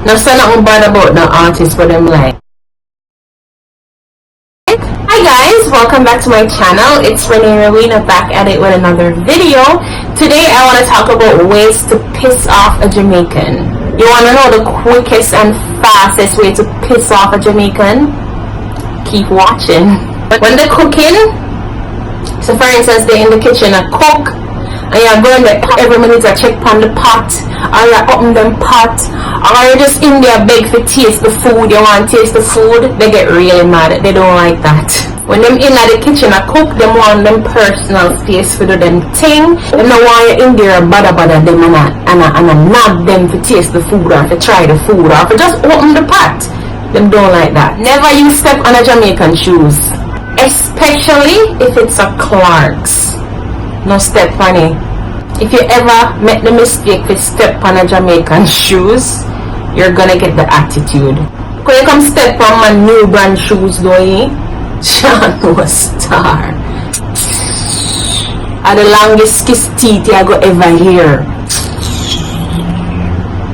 Now say nothing bad about the artists for them like. Hi guys, welcome back to my channel. It's Renee Rowena back at it with another video. Today I want to talk about ways to piss off a Jamaican. You want to know the quickest and fastest way to piss off a Jamaican? Keep watching. When they're cooking, so for instance they're in the kitchen and cook, and you're going there every minute to check on the pot, or you're open them pot, or you're just in there beg for taste the food, you want to taste the food, they get really mad. They don't like that. When them in the kitchen and cook, them want them personal space for do them thing. They don't want you in there bother them and nag them to taste the food or to try the food or to just open the pot. Them don't like that. Never you step on a Jamaican shoes, especially if it's a Clark's. No step on it. If you ever make the mistake to step on a Jamaican shoes, you're gonna get the attitude. When you come step on my new brand shoes though, Sean was star. Are the longest kiss teeth I go ever hear.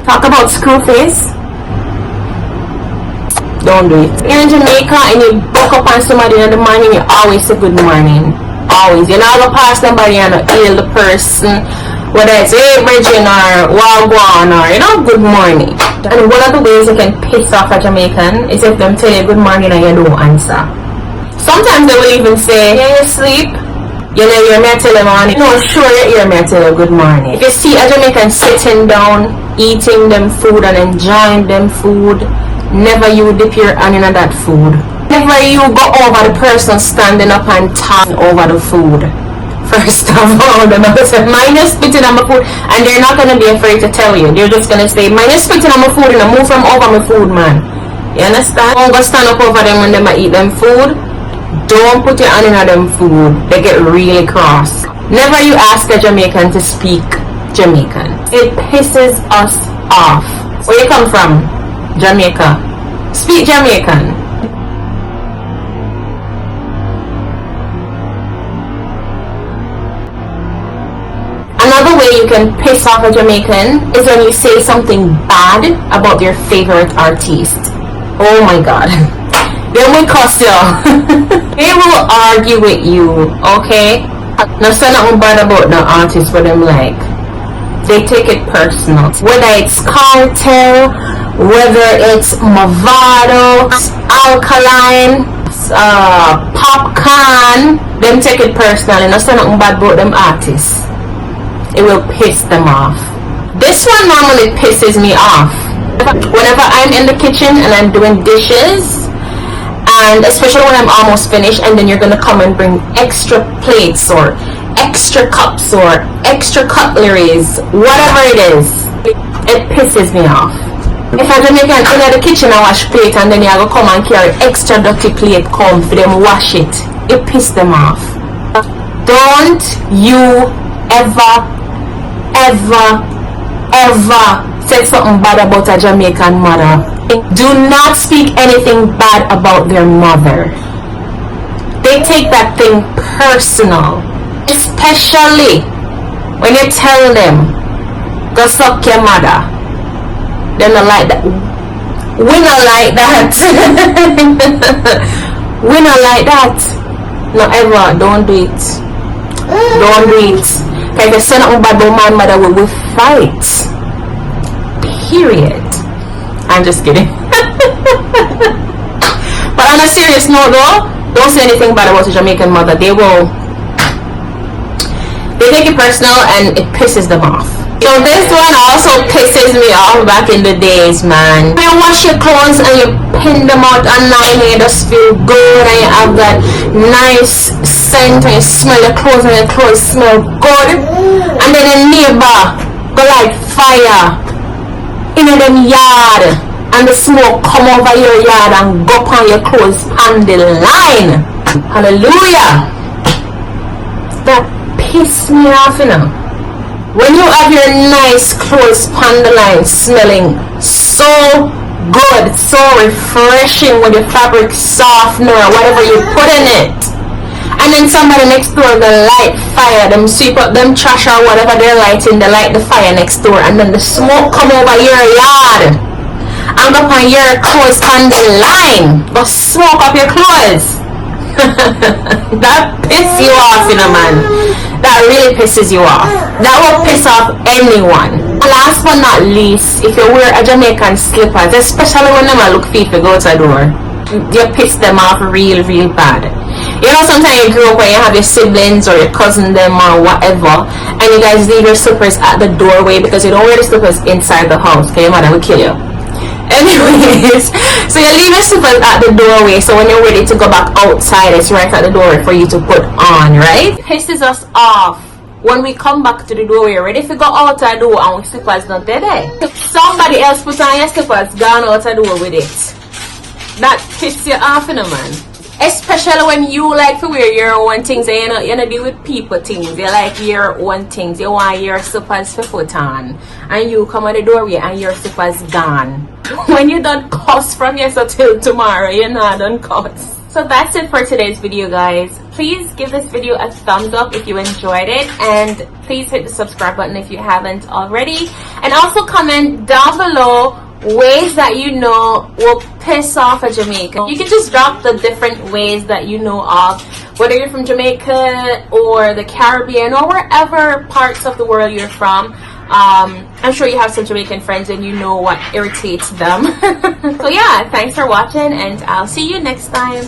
Talk about screw face. Don't do it. You're in Jamaica and you buck up on somebody in the morning, you always say good morning. Always. You're not going to pass somebody and hail the person, whether it's hey Virgin or Wagwan or good morning. And one of the ways you can piss off a Jamaican is if them tell you good morning and you don't answer. Sometimes they will even say, yeah, you sleep. You know, you're me tell them on. No, sure you're me tell you good morning. If you see a Jamaican sitting down, eating them food and enjoying them food, never you dip your hand in that food. Never you go over the person standing up and talking over the food. First of all, they're not going to say, mine is spitting on my food. And they're not going to be afraid to tell you. They're just going to say, mine is spitting on my food and I move from over my food, man. You understand? Don't go stand up over them when they might eat them food. Don't put your hand in them food. They get really cross. Never you ask a Jamaican to speak Jamaican. It pisses us off. Where you come from? Jamaica. Speak Jamaican. Another way you can piss off a Jamaican is when you say something bad about your favorite artist. Oh my god. They will cuss you. They will argue with you, okay? Now say nothing bad about the artist for them like. They take it personal. Whether it's Cartel, whether it's Movado, Alkaline, Popcorn, them take it personal. And say nothing bad about them artists. It will piss them off. This one normally pisses me off. Whenever I'm in the kitchen and I'm doing dishes, and especially when I'm almost finished, and then you're gonna come and bring extra plates or extra cups or extra cutleries, whatever it is, it pisses me off. If I don't make in the kitchen and wash plate and then you go come and carry extra dirty plate come for them wash it, it pisses them off. Don't you ever say something bad about a Jamaican mother. Do not speak anything bad about their mother. They take that thing personal. Especially when you tell them, go suck your mother. They don't like that. We don't like that. We don't like that. No, ever. Don't do it. Don't do it. Because if you say nothing bad about my mother, we will fight. Period. I'm just kidding. But on a serious note though, don't say anything bad about a Jamaican mother. They take it personal and it pisses them off. So this one also pisses me off back in the days, man. When you wash your clothes and you pin them out online and you just feel good and you have that nice scent and you smell your clothes and your clothes smell good, and then a neighbor go like fire in them yard and the smoke come over your yard and go on your clothes on the line. Hallelujah. That piss me off, you know. When you have your nice clothes on the line smelling so good, so refreshing with your fabric softener or whatever you put in it, and then somebody next door will light fire, them sweep up them trash or whatever they're lighting, they light the fire next door, and then the smoke come over your yard hang up on your clothes on the line. Go smoke up your clothes. That pisses you off, you know, man. That really pisses you off. That will piss off anyone. Last but not least, if you wear a Jamaican slippers, especially when them look feet to go to the door, you piss them off real bad. You know, sometimes you grow up when you have your siblings or your cousin them or whatever, and you guys leave your slippers at the doorway because you don't wear the slippers inside the house because your mother will kill you. Anyways, so you leave your slippers at the doorway, so when you're ready to go back outside, it's right at the doorway for you to put on, right? It pisses us off when we come back to the doorway, ready to go out the door and our slippers not there. Somebody else put on your slippers, gone out the door with it. That pisses you off, you know, man. Especially when you like to wear your own things and you know deal with people things. You like your own things. You want your slippers to put on. And you come out the doorway and your slippers gone. When you done cuss from yesterday till tomorrow, you're not done cuss. So that's it for today's video, guys. Please give this video a thumbs up if you enjoyed it. And please hit the subscribe button if you haven't already. And also comment down below ways that you know will piss off a Jamaican. You can just drop the different ways that you know of, whether you're from Jamaica or the Caribbean or wherever parts of the world you're from. I'm sure you have some Jamaican friends and you know what irritates them. So yeah, thanks for watching and I'll see you next time.